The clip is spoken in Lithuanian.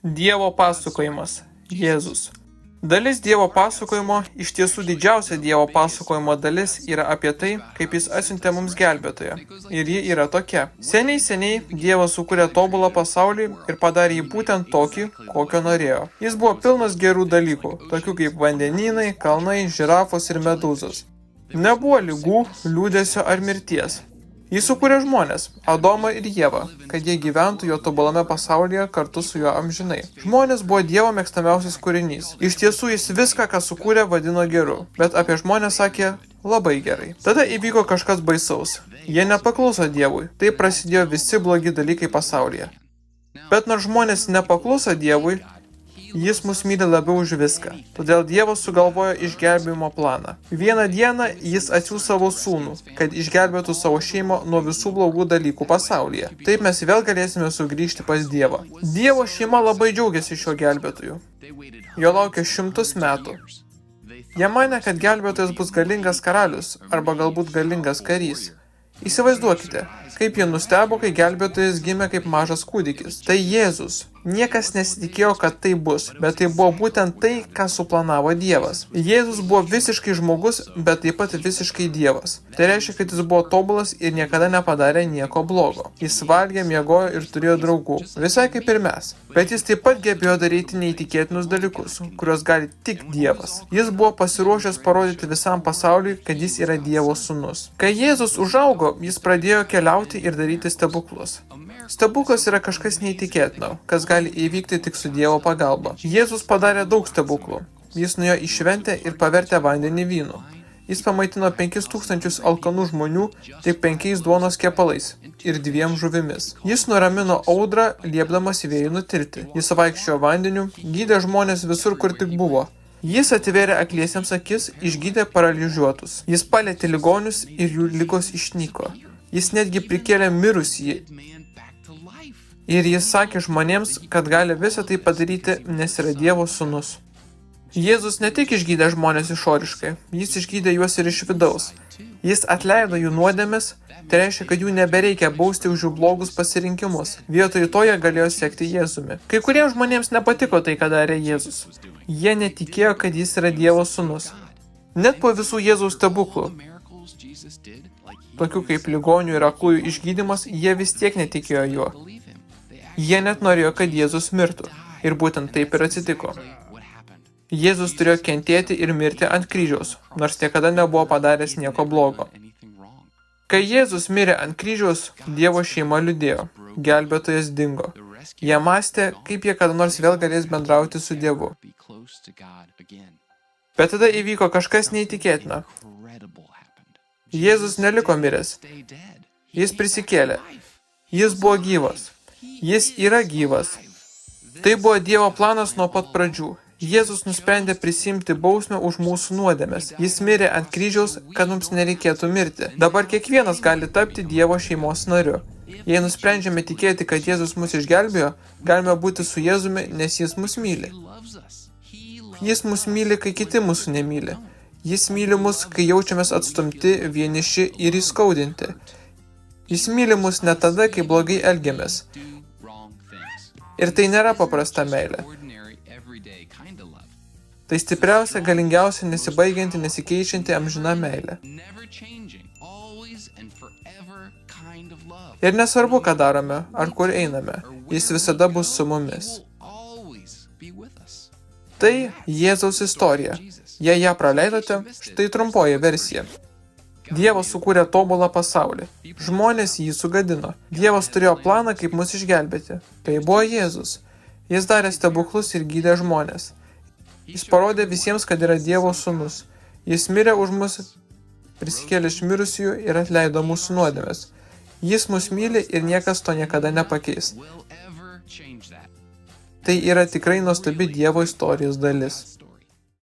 Dievo pasakojimas – Jėzus. Dalis Dievo pasakojimo, iš tiesų didžiausia Dievo pasakojimo dalis yra apie tai, kaip jis atsiuntė mums gelbėtoją. Ir ji yra tokia. Seniai Dievas sukūrė tobulą pasaulį ir padarė jį būtent tokį, kokio norėjo. Jis buvo pilnas gerų dalykų, tokių kaip vandenynai, kalnai, žirafos ir medūzos. Nebuvo ligų, liūdesio ar mirties. Jis sukūrė žmonės, Adomą ir Ievą, kad jie gyventų jo tobulame pasaulyje kartu su juo amžinai. Žmonės buvo Dievo mėgstamiausias kūrinys. Iš tiesų jis viską, ką sukūrė, vadino geru, bet apie žmonės sakė labai gerai. Tada įvyko kažkas baisaus. Jie nepakluso Dievui, tai prasidėjo visi blogi dalykai pasaulyje. Bet nors žmonės nepakluso Dievui, jis mus myli labiau už viską. Todėl Dievas sugalvojo išgelbėjimo planą. Vieną dieną jis atsiųs savo sūnų, kad išgelbėtų savo šeimą nuo visų blogų dalykų pasaulyje. Taip mes vėl galėsime sugrįžti pas Dievą. Dievo šeima labai džiaugiasi šiuo gelbėtoju. Jo laukia 100 metų. Jie manė, kad gelbėtojas bus galingas karalius arba galbūt galingas karys. Įsivaizduokite, kaip jie nustebo, kai gelbėtojas gimė kaip mažas kūdikis. Tai Jėzus. Niekas nesitikėjo, kad tai bus, bet tai buvo būtent tai, ką suplanavo Dievas. Jėzus buvo visiškai žmogus, bet taip pat visiškai Dievas. Tai reiškia, kad jis buvo tobulas ir niekada nepadarė nieko blogo. Jis valgė, miegojo ir turėjo draugų, visai kaip ir mes. Bet jis taip pat gebėjo daryti neįtikėtinus dalykus, kuriuos gali tik Dievas. Jis buvo pasiruošęs parodyti visam pasauliui, kad jis yra Dievo sūnus. Kai Jėzus užaugo, jis pradėjo keliauti ir daryti stebuklus. Stebuklas yra kažkas neįtikėtino, kas gali įvykti tik su Dievo pagalba. Jėzus padarė daug stebuklų. Jis nuėjo į šventę ir pavertė vandenį vynu. Jis pamaitino 5000 alkanų žmonių tik 5 duonos kepalais ir 2 žuvimis. Jis nuramino audrą, liepdamas vėjui nutirti. Jis vaikščiojo vandeniu, gydė žmonės visur, kur tik buvo. Jis atvėrė akliesiems akis, išgydė paralyžiuotus. Jis palietė ligonius ir jų ligos išnyko. Jis netgi prikėlė mirusį. Ir jis sakė žmonėms, kad gali visą tai padaryti, nes yra Dievo sūnus. Jėzus ne tik išgydė žmonės išoriškai, jis išgydė juos ir iš vidaus. Jis atleido jų nuodėmes, tai reiškia, kad jų nebereikia bausti už jų blogus pasirinkimus. Vietoj to jie galėjo sekti Jėzumi. Kai kuriems žmonėms nepatiko tai, ką darė Jėzus. Jie netikėjo, kad jis yra Dievo sūnus. Net po visų Jėzaus stebuklų, tokių kaip ligonių ir aklųjų išgydymas, jie vis tiek netikėjo juo. Jie net norėjo, kad Jėzus mirtų. Ir būtent taip ir atsitiko. Jėzus turėjo kentėti ir mirti ant kryžiaus, nors niekada nebuvo padaręs nieko blogo. Kai Jėzus mirė ant kryžiaus, Dievo šeima liūdėjo. Gelbėtojas dingo. Jie mąstė, kaip jie kada nors vėl galės bendrauti su Dievu. Bet tada įvyko kažkas neįtikėtina. Jėzus neliko miręs. Jis prisikėlė. Jis buvo gyvas. Jis yra gyvas. Tai buvo Dievo planas nuo pat pradžių. Jėzus nusprendė prisimti bausmę už mūsų nuodėmes. Jis mirė ant kryžiaus, kad mums nereikėtų mirti. Dabar kiekvienas gali tapti Dievo šeimos nariu. Jei nusprendžiame tikėti, kad Jėzus mus išgelbėjo, galime būti su Jėzumi, nes jis mus myli. Jis mus myli, kai kiti mūsų nemyli. Jis myli mus, kai jaučiamės atstumti, vieniši ir įskaudinti. Jis myli mus ne tada, kai blogai elgiamės. Ir tai nėra paprasta meilė. Tai stipriausia, galingiausia, nesibaigianti, nesikeičianti amžina meilė. Ir nesvarbu, ką darome, ar kur einame, jis visada bus su mumis. Tai Jėzaus istorija. Jei ją praleidote, štai trumpoji versija. Dievas sukūrė tobulą pasaulį. Žmonės jį sugadino. Dievas turėjo planą, kaip mus išgelbėti. Tai buvo Jėzus. Jis darė stebuklus ir gydė žmonės. Jis parodė visiems, kad yra Dievo sūnus. Jis mirė už mus, prisikėlė iš mirusiųjų ir atleido mūsų nuodėmes. Jis mus myli ir niekas to niekada nepakeis. Tai yra tikrai nuostabi Dievo istorijos dalis.